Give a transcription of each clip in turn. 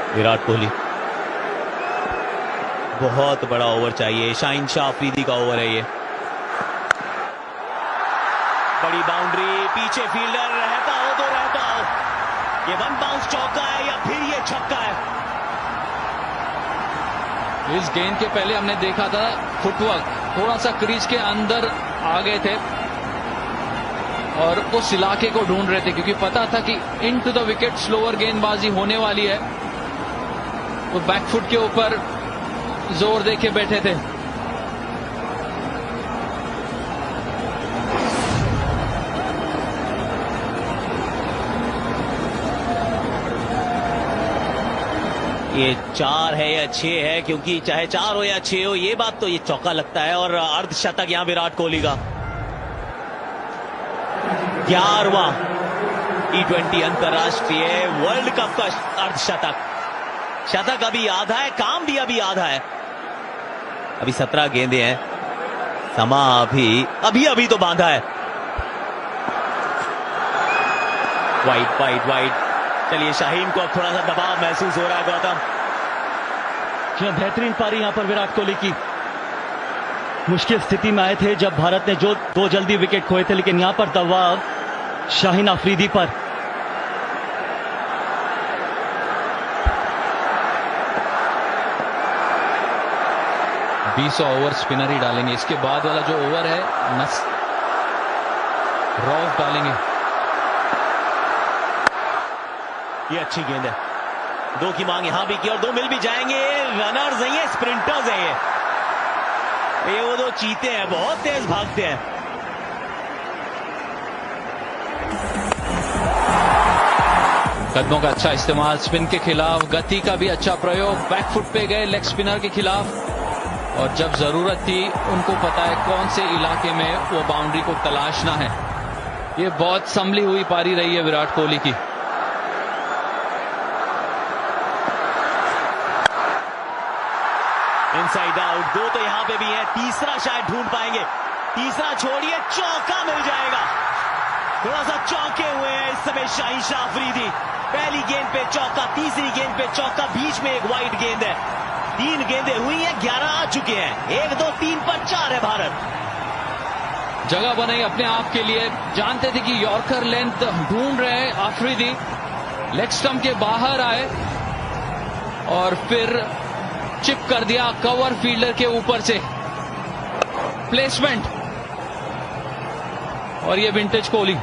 विराट कोहली, बहुत बड़ा ओवर चाहिए। शाहीन शाह अफरीदी का ओवर है ये। बड़ी बाउंड्री, पीछे फील्डर, रहता हो तो रहता हो। ये वन बाउंस चौका है या फिर ये छक्का है? इस गेंद के पहले हमने देखा था फुटवर्क, थोड़ा सा क्रीज के अंदर आ गए थे और उस इलाके को ढूंढ रहे थे क्योंकि पता था कि इन टू द विकेट स्लोअर गेंदबाजी होने वाली है, तो बैकफुट के ऊपर जोर देके बैठे थे। ये 4 है या 6 है, क्योंकि चाहे 4 हो या 6 हो, ये बात तो ये चौका लगता है। और अर्धशतक यहां विराट कोहली का 11वां T20 अंतरराष्ट्रीय वर्ल्ड कप का अर्धशतक। शतक अभी आधा है, काम भी अभी आधा है। अभी 17 गेंदे हैं, समा अभी तो बांधा है। Wide wide wide. चलिए, शाहीन को अब थोड़ा सा दबाव महसूस हो रहा है। गौतम, बेहतरीन पारी यहां पर विराट कोहली की। मुश्किल स्थिति में आए थे जब भारत ने जो 2 जल्दी विकेट खोए थे, लेकिन यहां पर दबाव शाहीन अफरीदी पर। ओवर स्पिनर ही डालेंगे। इसके बाद वाला जो ओवर है रॉफ डालेंगे। ये अच्छी गेंद है। 2 की मांग यहां भी की और 2 मिल भी जाएंगे। रनर्स हैं ये, स्प्रिंटर्स हैं ये वो 2 चीते हैं, बहुत तेज भागते हैं। कदमों का अच्छा इस्तेमाल स्पिन के खिलाफ, गति का भी अच्छा प्रयोग। बैकफुट पे गए लेग स्पिनर के खिलाफ, और जब जरूरत थी उनको पता है कौन से इलाके में वो बाउंड्री को तलाशना है। ये बहुत संभली हुई पारी रही है विराट कोहली की। इनसाइड आउट, 2 तो यहां पे भी है, तीसरा शायद ढूंढ पाएंगे। तीसरा छोड़िए, चौका मिल जाएगा। थोड़ा सा चौके हुए हैं इस समय शाहीन शाह अफरीदी। पहली गेंद पे चौका, तीसरी गेंद पे चौका, बीच में एक वाइड गेंद है। 3 गेंदें हुई हैं, 11 आ चुके हैं। 1 2 3 पर 4 है भारत। जगह बनाई अपने आप के लिए, जानते थे कि यॉर्कर लेंथ ढूंढ रहे हैं अफरीदी। लेग स्टंप के बाहर आए और फिर चिप कर दिया कवर फील्डर के ऊपर से। प्लेसमेंट, और ये विंटेज कोहली।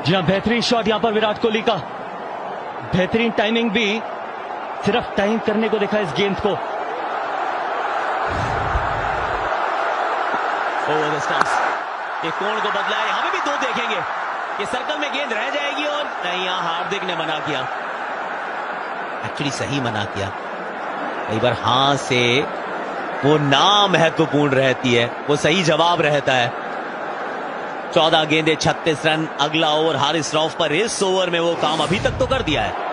जी हां, बेहतरीन शॉट यहां पर विराट कोहली का। बेहतरीन टाइमिंग भी, सिर्फ टाइम करने को देखा इस गेंद को। ओवर द स्टंप्स, ये कोण को बदला है। यहां पे भी 2 देखेंगे। ये सर्कल में गेंद रह जाएगी और नहीं, यहां हार्दिक ने मना किया। एक्चुअली सही मना किया। कई बार हां से वो ना महत्वपूर्ण रहती है, वो सही जवाब रहता है। 14 गेंदे 36 रन। अगला ओवर हारिस रऊफ पर। इस ओवर में वो काम अभी तक तो कर दिया है।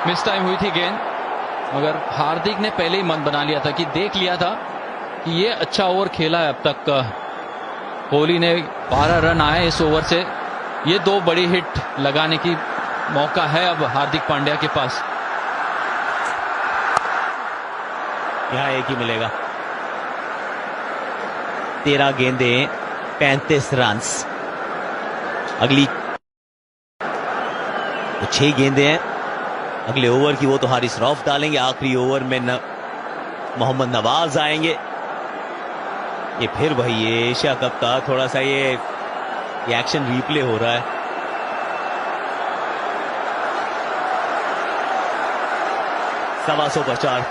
मिस टाइम हुई थी गेंद, मगर हार्दिक ने पहले ही मन बना लिया था कि देख लिया था कि ये अच्छा ओवर खेला है अब तक। कोहली ने 12 रन आए इस ओवर से। ये 2 बड़ी हिट लगाने की मौका है अब हार्दिक पांड्या के पास। यहां एक ही मिलेगा। 13 गेंदे 35 रन। अगली 6 गेंदे हैं अगले ओवर की, वो तो हारिस रऊफ डालेंगे। आखिरी ओवर में मोहम्मद नवाज आएंगे। ये फिर भाई ये एशिया कप का थोड़ा सा ये एक्शन रिप्ले हो रहा है। सवा सौ पर 4,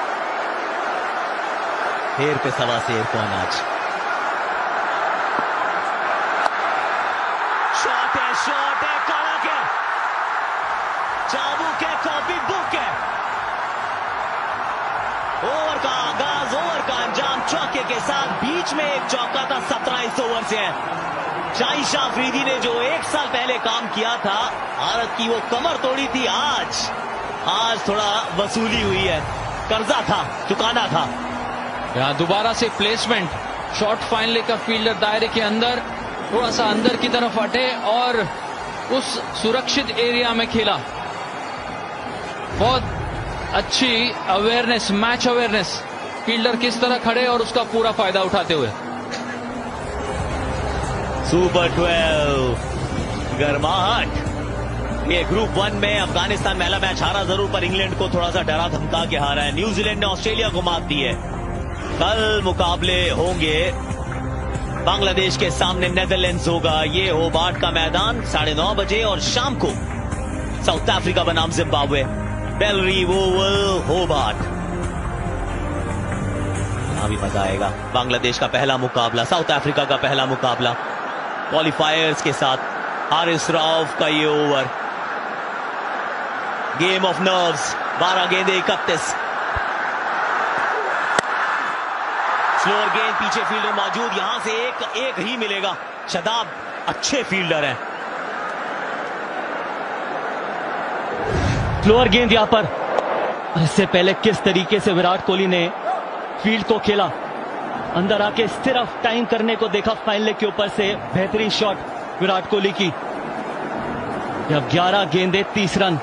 फेर पे सवा शेर को अनाज। शॉट है, कड़क है, चाबुक है, कॉपी बुक है। ओवर का आगाज, ओवर का अंजाम चौके के साथ। बीच में एक चौका था, 17 इस ओवर से है। शाहीन शाह अफरीदी ने जो 1 साल पहले काम किया था, भारत की वो कमर तोड़ी थी, आज थोड़ा वसूली हुई है। कर्जा था, चुकाना था। यहां दोबारा से प्लेसमेंट, शॉट फाइन लेकर फील्डर दायरे के अंदर, थोड़ा सा अंदर की तरफ हटे और उस सुरक्षित एरिया में खेला। बहुत अच्छी अवेयरनेस, मैच अवेयरनेस, फील्डर किस तरह खड़े और उसका पूरा फायदा उठाते हुए। सुपर 12 गर्माहट। ये ग्रुप 1 में अफगानिस्तान पहला मैच हारा जरूर, पर इंग्लैंड को थोड़ा सा डरा धमका के हारा है। न्यूजीलैंड ने ऑस्ट्रेलिया को मात दी है। कल मुकाबले होंगे, बांग्लादेश के सामने नेदरलैंड्स होगा। ये होबार्ट का मैदान 9:30 बजे, और शाम को साउथ अफ्रीका बनाम जिम्बाब्वे, बेलरी ओवल होबार्ट। यहां भी मजा आएगा। बांग्लादेश का पहला मुकाबला, साउथ अफ्रीका का पहला मुकाबला क्वालिफायर्स के साथ। हारिस रऊफ का ये ओवर, गेम ऑफ नर्व्स। 12 गेंदे 31। स्लोअर गेंद, पीछे फील्डर मौजूद, यहां से एक ही मिलेगा। शदाब अच्छे फील्डर हैं। स्लोअर गेंद यहां पर। इससे पहले किस तरीके से विराट कोहली ने फील्ड को खेला, अंदर आके सिर्फ टाइम करने को देखा फाइन लेग के ऊपर से। बेहतरीन शॉट विराट कोहली की। जब 11 गेंदे 30 रन।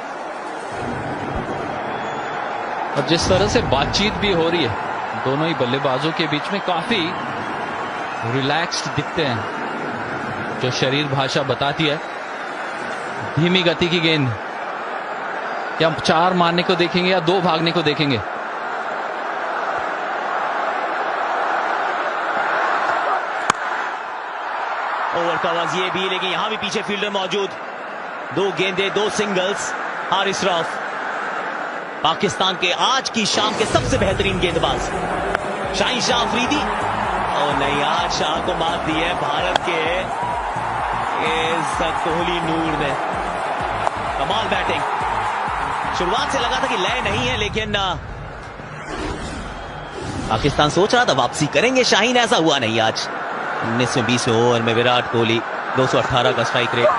और जिस तरह से बातचीत भी हो रही है दोनों ही बल्लेबाजों के बीच में, काफी रिलैक्स्ड दिखते हैं, जो शरीर भाषा बताती है। धीमी गति की गेंद, क्या 4 मारने को देखेंगे या 2 भागने को देखेंगे? ओवर का आवाज ये भी, लेकिन यहां भी पीछे फील्डर मौजूद। 2 गेंदे 2 सिंगल्स। हारिस रऊफ पाकिस्तान के आज की शाम के सबसे बेहतरीन गेंदबाज। शाहीन शाह अफरीदी, और नहीं, आज शाह को मात दी है भारत के कोहली नूर ने। कमाल बैटिंग। शुरुआत से लगा था कि लय नहीं है, लेकिन पाकिस्तान सोच रहा था वापसी करेंगे शाहीन, ऐसा हुआ नहीं। आज 19वें 20वें ओवर में विराट कोहली 218 का स्ट्राइक रेट।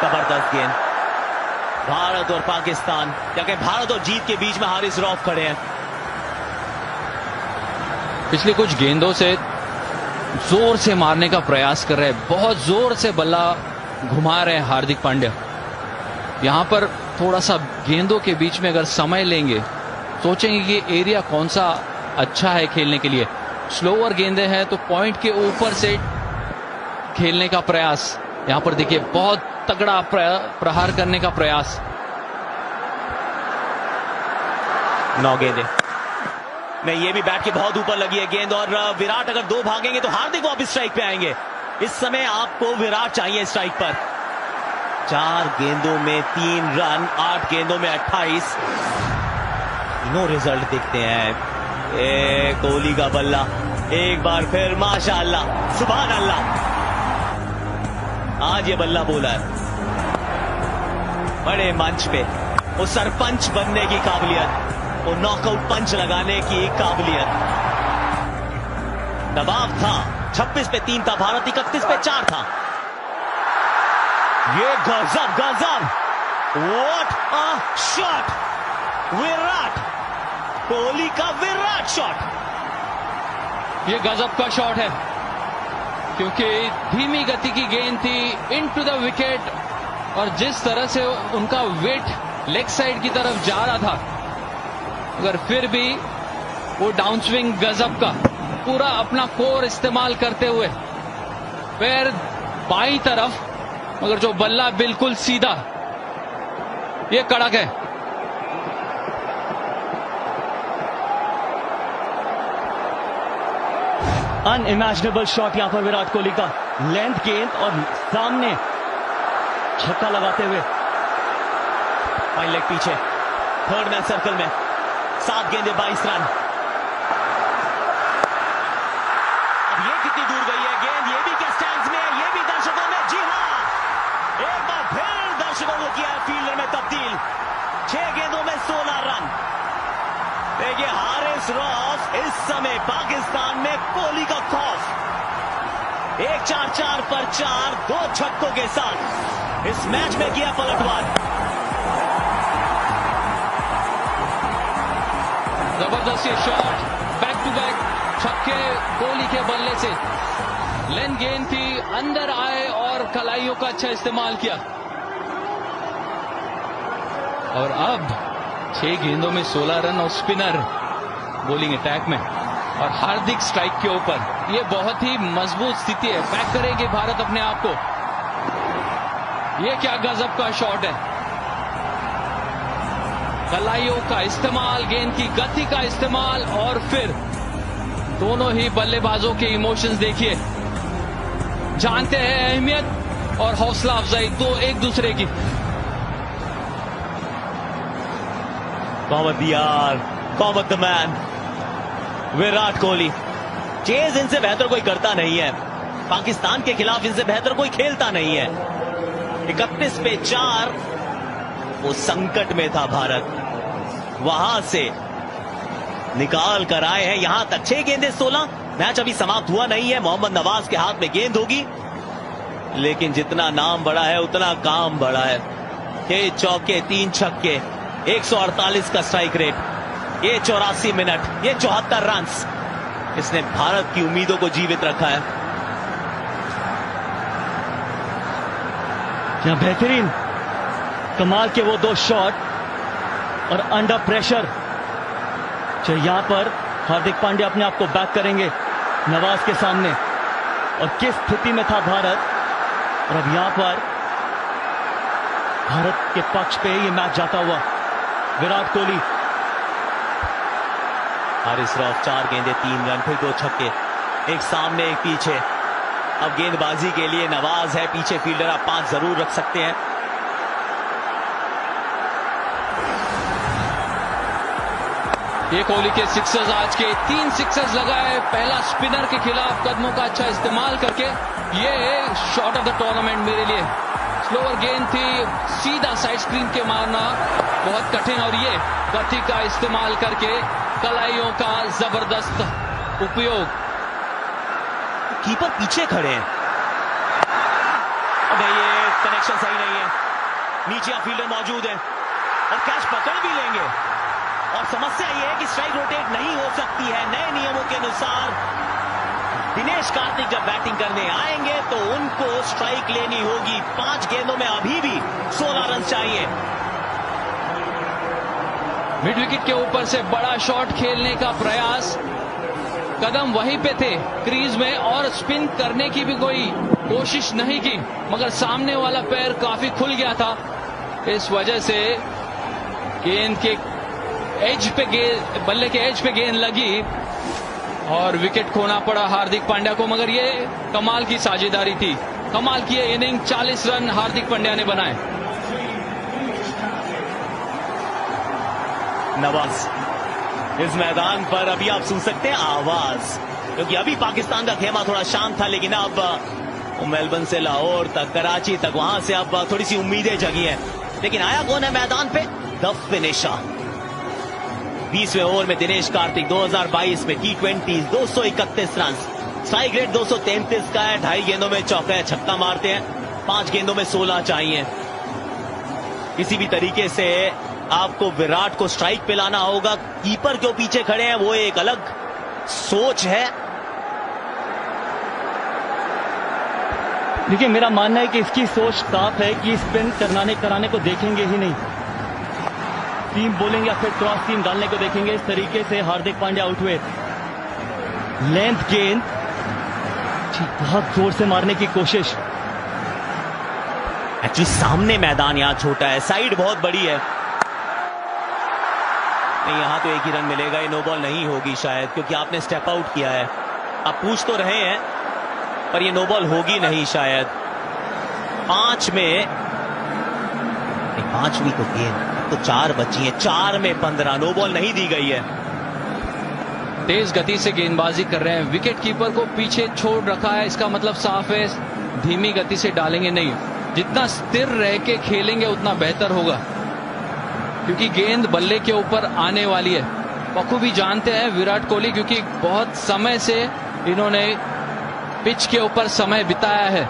जबरदस्त गेंद। भारत और पाकिस्तान, क्या कहें, भारत और जीत के बीच में हारिस रऊफ खड़े हैं। पिछले कुछ गेंदों से जोर से मारने का प्रयास कर रहे हैं, बहुत जोर से बल्ला घुमा रहे हैं हार्दिक पांड्या। यहां पर थोड़ा सा गेंदों के बीच में अगर समय लेंगे, सोचेंगे कि एरिया कौन सा अच्छा है खेलने के लिए। स्लोअर गेंदे हैं तो पॉइंट के ऊपर से खेलने का प्रयास। यहां पर देखिए, बहुत तगड़ा प्रहार करने का प्रयास। 9 गेंदे नहीं, ये भी बैट के बहुत ऊपर लगी है गेंद, और विराट अगर 2 भागेंगे तो हार्दिक वापस स्ट्राइक पे आएंगे। इस समय आपको विराट चाहिए स्ट्राइक पर। 4 गेंदों में 3 रन, 8 गेंदों में 28। तीनों रिजल्ट दिखते हैं। कोहली का बल्ला एक बार फिर, माशाअल्लाह, सुभान अल्लाह। आज ये बल्ला बोला है बड़े मंच पे, वो सरपंच बनने की काबिलियत, वो नॉकआउट पंच लगाने की काबिलियत। दबाव था। 26 पे 3 था भारत, 31 पे 4 था। ये गजब गजब, what a shot. Virat Kohli का विराट शॉट। ये गजब का शॉट है, क्योंकि धीमी गति की गेंद थी, इनटू द विकेट, और जिस तरह से उनका वेट लेग साइड की तरफ जा रहा था, मगर फिर भी वो डाउन स्विंग गजब का, पूरा अपना कोर इस्तेमाल करते हुए पैर बाईं तरफ, मगर जो बल्ला बिल्कुल सीधा। ये कड़क है। अनइमेजिनेबल शॉट यहां पर विराट कोहली का। लेंथ गेंद और सामने छक्का लगाते हुए। फाइन लेग पीछे, थर्ड मैन सर्कल में। 7 गेंदे 22 रन। अब ये कितनी दूर गई है गेंद, ये भी क्या स्टैंड्स में है, ये भी दर्शकों में। जी हां, एक बार फिर दर्शकों को किया है फील्डर में तब्दील। 6 गेंदों में 16 रन। देखिए, हारिस रऊफ इस समय पाकिस्तान में कोहली का खौफ। 1-4-4 पर 4, 2 छक्कों के साथ इस मैच में किया पलटवार। जबरदस्त ये शॉट, बैक टू बैक छक्के कोहली के बल्ले से। लेंथ गेंद थी, अंदर आए और पर कलाइयों का अच्छा इस्तेमाल किया। और अब 6 गेंदों में 16 रन और स्पिनर बॉलिंग अटैक में, और हार्दिक स्ट्राइक के ऊपर। ये बहुत ही मजबूत स्थिति है। बैक करेंगे भारत अपने आप को। ये क्या गजब का शॉट है। कलाइयों का इस्तेमाल, गेंद की गति का इस्तेमाल, और फिर दोनों ही बल्लेबाजों के इमोशंस देखिए। जानते हैं अहमियत और हौसला अफजाई तो एक दूसरे की। कॉमत यार, cometh the man, Virat Kohli. Chase इनसे बेहतर कोई करता नहीं है। पाकिस्तान के खिलाफ इनसे बेहतर कोई खेलता नहीं है। 31 पे 4, वो संकट में था भारत, वहां से निकाल कर आए हैं यहां तक। 6 गेंदें 16। मैच अभी समाप्त हुआ नहीं है। मोहम्मद नवाज के हाथ में गेंद होगी, लेकिन जितना नाम बड़ा है उतना काम बड़ा है। 6 चौके 3 छक्के, 148 का स्ट्राइक रेट, ये 84 मिनट, ये 74 रन। इसने भारत की उम्मीदों को जीवित रखा है। क्या बेहतरीन कमाल के वो 2 शॉट, और अंडर प्रेशर यहां पर हार्दिक पांड्या अपने आप को बैक करेंगे नवाज के सामने। और किस स्थिति में था भारत, और अब यहां पर भारत के पक्ष पे ये मैच जाता हुआ विराट कोहली। हारिस रऊफ 4 गेंदें 3 रन, फिर 2 छक्के, एक सामने एक पीछे। अब गेंदबाजी के लिए नवाज है, पीछे फील्डर आप 5 जरूर रख सकते हैं। ये कोहली के सिक्सर्स, आज के 3 सिक्सर्स लगाए। पहला स्पिनर के खिलाफ कदमों का अच्छा इस्तेमाल करके। ये शॉट ऑफ द टूर्नामेंट मेरे लिए। स्लोअर गेंद थी, सीधा साइड स्क्रीन के मारना बहुत कठिन, और ये गति का इस्तेमाल करके कलाइयों का जबरदस्त उपयोग। कीपर पीछे खड़े हैं। अबे ये कनेक्शन सही नहीं है। नीचे फील्डर मौजूद है और कैच पकड़ भी लेंगे, और समस्या ये है कि स्ट्राइक रोटेट नहीं हो सकती है। नए नियमों के अनुसार दिनेश कार्तिक जब बैटिंग करने आएंगे तो उनको स्ट्राइक लेनी होगी। 5 गेंदों में अभी भी 16 रन चाहिए। मिड विकेट के ऊपर से बड़ा शॉट खेलने का प्रयास, कदम वहीं पे थे क्रीज में, और स्पिन करने की भी कोई कोशिश नहीं की, मगर सामने वाला पैर काफी खुल गया था। इस वजह से गेंद के एज पे बल्ले के एज पे गेंद लगी और विकेट खोना पड़ा हार्दिक पांड्या को। मगर ये कमाल की साझेदारी थी, कमाल की इनिंग। 40 रन हार्दिक पांड्या ने बनाए। नवाज इस मैदान पर अभी आप सुन सकते हैं आवाज, क्योंकि अभी पाकिस्तान का खेमा थोड़ा शांत था, लेकिन अब मेलबर्न से लाहौर तक, कराची तक, वहां से अब थोड़ी सी उम्मीदें जगी हैं। लेकिन आया कौन है मैदान पे? The finisher. 20वें ओवर में दिनेश कार्तिक 2022 में T20 231 रन, स्ट्राइक रेट 233 का है। 2.5 गेंदों में चौका या छक्का मारते हैं। 5 गेंदों में 16 चाहिए। किसी भी तरीके से आपको विराट को स्ट्राइक पे लाना होगा। कीपर क्यों पीछे खड़े हैं वो एक अलग सोच है। देखिए, मेरा मानना है कि इसकी सोच साफ है कि स्पिन कराने को देखेंगे ही नहीं। सीम बोलेंगे या फिर क्रॉस सीम डालने को देखेंगे। इस तरीके से हार्दिक पांड्या आउट हुए। लेंथ गेंद बहुत जोर से मारने की कोशिश। एक्चुअली सामने मैदान यहां छोटा है, साइड बहुत बड़ी है। नहीं, यहां तो एक ही रन मिलेगा। ये नो बॉल नहीं होगी शायद, क्योंकि आपने स्टेप आउट किया है। आप पूछ तो रहे हैं, पर ये नो बॉल होगी नहीं शायद। 5 में 5वीं तो गेंद, तो 4 बची है। 4 में 15, नो बॉल नहीं दी गई है। तेज गति से गेंदबाजी कर रहे हैं, विकेट कीपर को पीछे छोड़ रखा है। इसका मतलब साफ है, धीमी गति से डालेंगे नहीं। जितना स्थिर रह के खेलेंगे उतना बेहतर होगा, क्योंकि गेंद बल्ले के ऊपर आने वाली है। बखूबी जानते हैं विराट कोहली, क्योंकि बहुत समय से इन्होंने पिच के ऊपर समय बिताया है।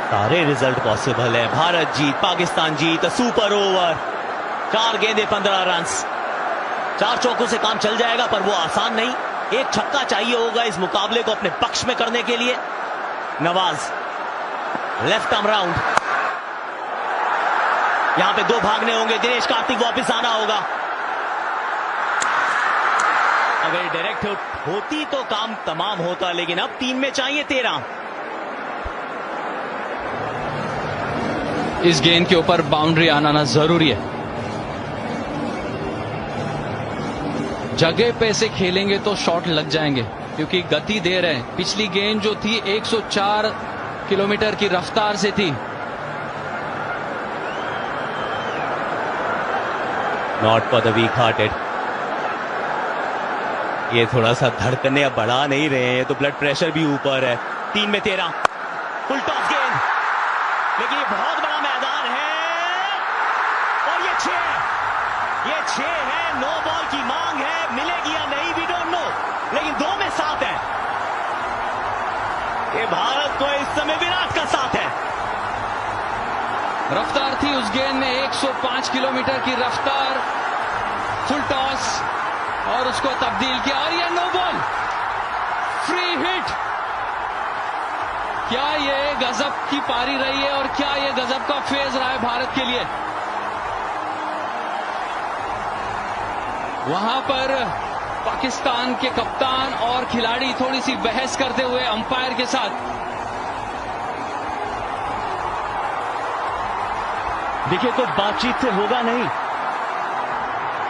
सारे रिजल्ट पॉसिबल है। भारत जीत, पाकिस्तान जीत, सुपर ओवर। 4 गेंदें 15 रन, 4 चौकों से काम चल जाएगा, पर वो आसान नहीं। एक छक्का चाहिए होगा इस मुकाबले को अपने पक्ष में करने के लिए। नवाज लेफ्ट आर्म राउंड, यहां पे 2 भागने होंगे, दिनेश कार्तिक वापस आना होगा। अगर डायरेक्ट होती तो काम तमाम होता, लेकिन अब 3 में चाहिए 13। इस गेंद के ऊपर बाउंड्री आना जरूरी है। जगह पे से खेलेंगे तो शॉट लग जाएंगे, क्योंकि गति दे रहे हैं। पिछली गेंद जो थी 104 किलोमीटर की रफ्तार से थी। Not for the week hearted. ये थोड़ा सा धड़कने अब बढ़ा नहीं रहे हैं, तो ब्लड प्रेशर भी ऊपर है। 3 में 13, फुल टॉस गेंद, लेकिन ये बहुत बड़ा मैदान है और ये 6 है। नो बॉल की मांग है, मिलेगी या नहीं वी डोंट नो, लेकिन 2 में 7 है। ये भारत को इस समय विराट का साथ है। रफ्तार थी उस गेंद में 105 किलोमीटर की रफ्तार, फुल टॉस, और उसको तब्दील किया, और ये नो बॉल, फ्री हिट। क्या ये गजब की पारी रही है और क्या ये गजब का फेज रहा है भारत के लिए। वहां पर पाकिस्तान के कप्तान और खिलाड़ी थोड़ी सी बहस करते हुए अंपायर के साथ। देखिए, कुछ बातचीत से होगा नहीं,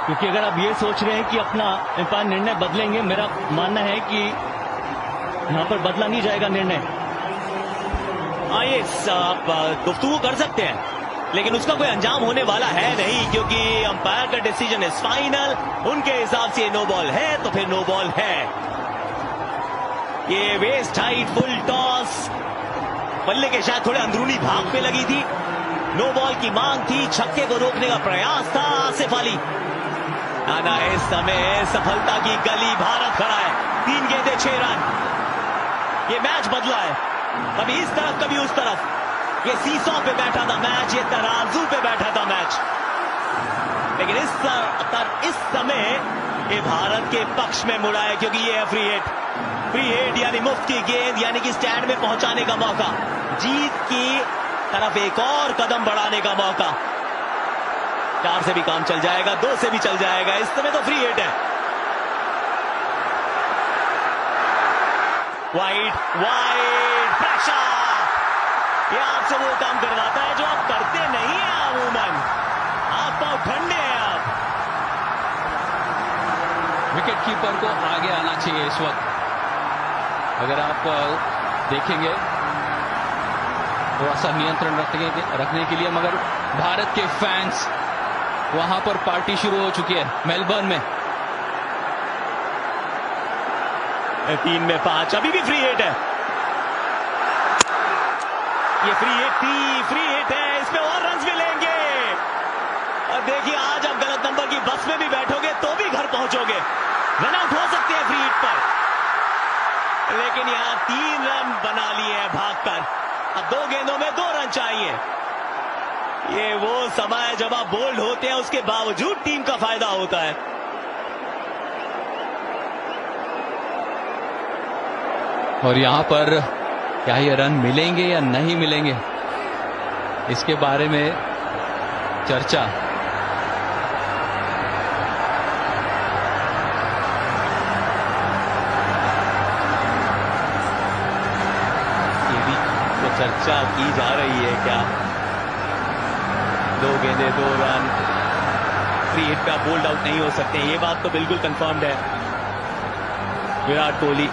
क्योंकि अगर आप ये सोच रहे हैं कि अपना अंपायर निर्णय बदलेंगे, मेरा मानना है कि यहां पर बदला नहीं जाएगा निर्णय। ये आप गुफ्तगू कर सकते हैं, लेकिन उसका कोई अंजाम होने वाला है नहीं, क्योंकि अंपायर का डिसीजन इज फाइनल। उनके हिसाब से नो बॉल है तो फिर नो बॉल है। ये वेस्ट हाइट फुल टॉस, बल्ले के शायद थोड़े अंदरूनी भाग पे लगी थी। नो बॉल की मांग थी, छक्के को रोकने का प्रयास था आसिफ अली। आना इस समय सफलता की गली, भारत खड़ा है। 3 गेंदें 6 रन। ये मैच बदला है, कभी इस तरफ कभी उस तरफ। ये सीसॉ पे बैठा था मैच, ये तराजू पे बैठा था मैच, लेकिन इस समय ये भारत के पक्ष में मुड़ा है, क्योंकि ये है फ्री हिट। फ्री हिट यानी मुफ्त की गेंद, यानी कि स्टैंड में पहुंचाने का मौका, जीत की तरफ एक और कदम बढ़ाने का मौका। 4 से भी काम चल जाएगा, 2 से भी चल जाएगा, इस समय तो फ्री हिट है। वाइड प्रेशर, ये आपसे वो काम करवाता है जो आप करते नहीं हैं अमूमन। आप पांव ठंडे हैं आप। विकेट कीपर को आगे आना चाहिए इस वक्त। अगर आप देखेंगे थोड़ा सा नियंत्रण रखने के लिए, मगर भारत के फैंस, वहां पर पार्टी शुरू हो चुकी है मेलबर्न में। 3 में 5, अभी भी फ्री हिट है। ये फ्री हिट है, इसमें और रन मिलेंगे। और देखिए, आज आप गलत नंबर की बस में भी बैठोगे तो भी घर पहुंचोगे। रन आउट हो सकते हैं फ्री हिट पर, लेकिन यहां 3 रन बना लिए हैं भागकर। अब 2 गेंदों में 2 रन चाहिए। ये वो समय है जब आप बोल्ड होते हैं, उसके बावजूद टीम का फायदा होता है। और यहां पर क्या ये रन मिलेंगे या नहीं मिलेंगे, इसके बारे में चर्चा। ये भी तो चर्चा की जा रही है क्या? 2 गेंदें 2 रन, फ्री हिट पे बोल्ड आउट नहीं हो सकते, ये बात तो बिल्कुल कंफर्म्ड है। विराट कोहली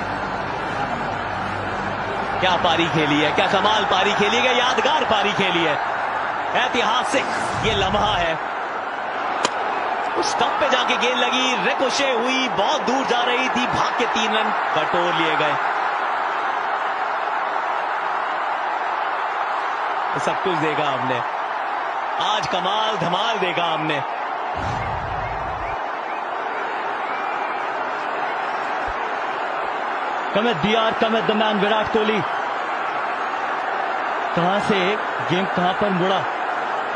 क्या पारी खेली है, क्या कमाल पारी खेली है, यादगार पारी खेली है, ऐतिहासिक ये लम्हा है। उस स्टंप पे जाके गेंद लगी, रिकोशे हुई, बहुत दूर जा रही थी, भाग के 3 रन बटोर लिए गए। सब कुछ देखा हमने आज, कमाल धमाल देखा हमने। Cometh the hour, cometh the man, Virat Kohli. कहां से गेम कहां पर मुड़ा,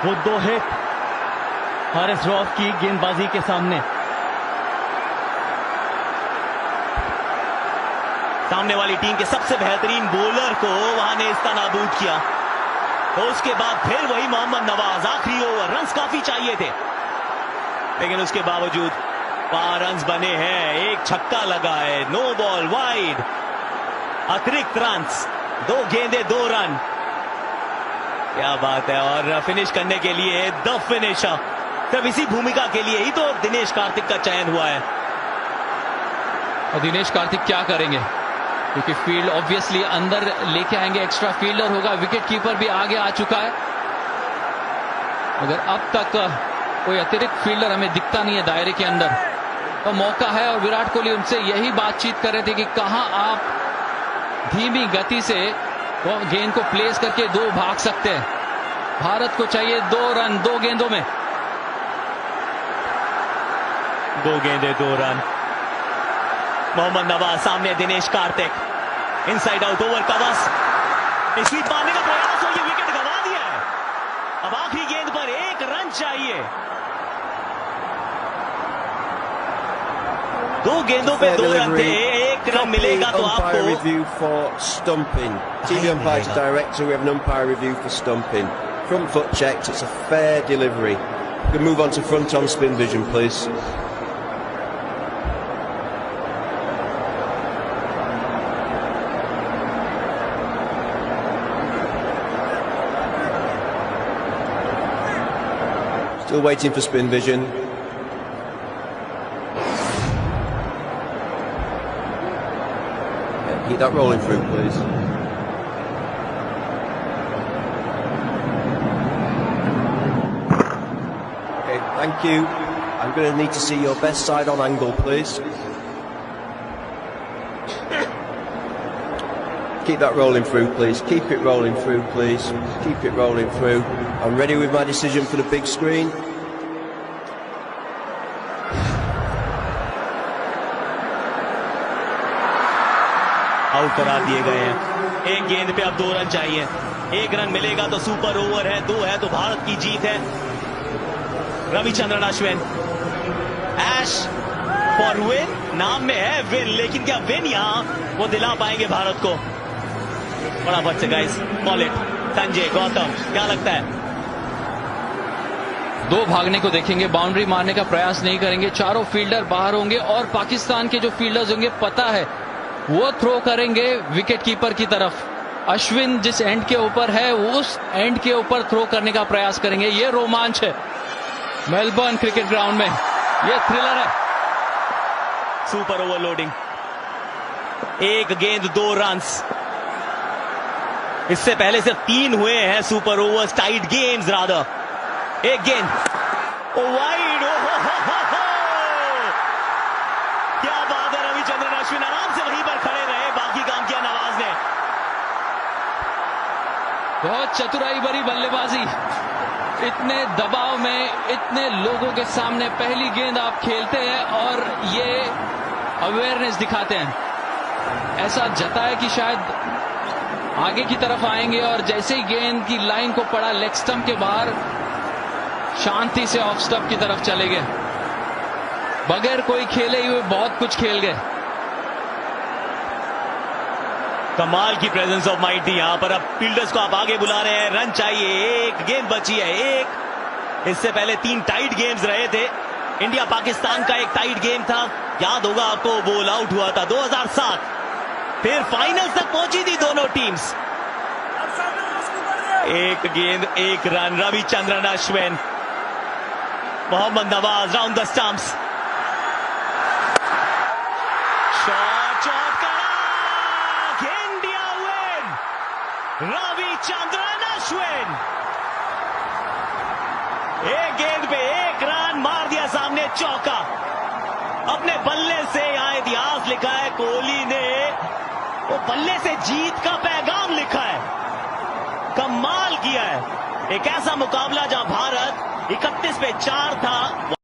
वो 2 हिट हारिस रऊफ की गेंदबाजी के सामने। सामने वाली टीम के सबसे बेहतरीन बॉलर को वहां ने इसका नाबूद किया। तो उसके बाद फिर वही मोहम्मद नवाज, आखिरी ओवर, रन्स काफी चाहिए थे लेकिन उसके बावजूद 5 रन्स बने हैं, एक छक्का लगा है, नो बॉल वाइड, अतिरिक्त रन्स, 2 गेंदे 2 रन, क्या बात है। और फिनिश करने के लिए द फिनिशर, सिर्फ इसी भूमिका के लिए ही तो दिनेश कार्तिक का चयन हुआ है। और दिनेश कार्तिक क्या करेंगे, क्योंकि फील्ड ऑब्वियसली अंदर लेके आएंगे, एक्स्ट्रा फील्डर होगा, विकेट कीपर भी आगे आ चुका है। अगर अब तक कोई अतिरिक्त फील्डर हमें दिखता नहीं है दायरे के अंदर, तो मौका है। और विराट कोहली उनसे यही बातचीत कर रहे थे कि कहां आप धीमी गति से वो गेंद को प्लेस करके 2 भाग सकते हैं। भारत को चाहिए 2 रन 2 गेंदों में। 2 गेंदे 2 रन। मोहम्मद नवाज सामने Dinesh Karthik, inside out over covers, sweep मारने का प्रयास और ये विकेट गंवा दिया है। अब आखिरी गेंद पर 1 रन चाहिए। 2 गेंदों पे 2 रन थे, 1 रन मिलेगा तो Umpire आपको। review for stumping. TV umpire to director, we have an umpire review for stumping. Front foot checked, it's a fair delivery. We can move on to front on spin vision, please. Still waiting for spin vision. Yeah, keep that rolling through, please. Okay, thank you. I'm going to need to see your best side on angle, please. Keep that rolling through, please. Keep it rolling through, please. Keep it rolling through. I'm ready with my decision for the big screen. Out करा दिए गए हैं। 1 गेंद पे अब 2 run चाहिए। 1 run मिलेगा तो सुपर ओवर है, 2 है तो भारत की जीत है। रविचंद्रन अश्विन, ऐश फॉर विन, नाम में है विन, लेकिन क्या विन यहां वो दिला पाएंगे भारत को? फटाफट से guys, ball it. Sanjay Gautam, क्या लगता है? 2 भागने को देखेंगे, बाउंड्री मारने का प्रयास नहीं करेंगे। चारों फील्डर बाहर होंगे और पाकिस्तान के जो फील्डर्स होंगे पता है वो थ्रो करेंगे विकेट कीपर की तरफ। अश्विन जिस एंड के ऊपर है उस एंड के ऊपर थ्रो करने का प्रयास करेंगे। ये रोमांच है मेलबर्न क्रिकेट ग्राउंड में, ये थ्रिलर है। सुपर ओवरलोडिंग, 1 गेंद 2 रन्स। इससे पहले सिर्फ 3 हुए हैं super overs, tight games rather. 1 गेंद वाइड, क्या बात है। रविचंद्रन अश्विन आराम से वहीं पर खड़े रहे, बाकी काम किया नवाज ने। बहुत चतुराई भरी बल्लेबाजी, इतने दबाव में, इतने लोगों के सामने पहली गेंद आप खेलते हैं और ये अवेयरनेस दिखाते हैं। ऐसा जताया कि शायद आगे की तरफ आएंगे और जैसे ही गेंद की लाइन को पड़ा लेग स्टंप के बाहर, शांति से ऑफ स्टंप की तरफ चले गए, बगैर कोई खेले हुए बहुत कुछ खेल गए। कमाल की प्रेजेंस ऑफ माइंड थी यहां पर। अब फील्डर्स को आप आगे बुला रहे हैं, रन चाहिए, 1 गेंद बची है, 1। इससे पहले 3 टाइट गेम्स रहे थे। इंडिया पाकिस्तान का एक टाइट गेम था, याद होगा आपको, बॉल आउट हुआ था 2007। फिर फाइनल तक पहुंची थी दोनों टीम्स। 1 गेंद 1 run. Ravichandran Ashwin, Mohammad Nawaz round the stumps, shot करा, इंडिया विन। रविचंद्रन अश्विन 1 गेंद पे 1 रन, मार दिया सामने चौका। अपने बल्ले से यहां इतिहास लिखा है कोहली ने, वो बल्ले से जीत का पैगाम लिखा है। कमाल किया है। एक ऐसा मुकाबला जहां भारत 31 पे 4 था।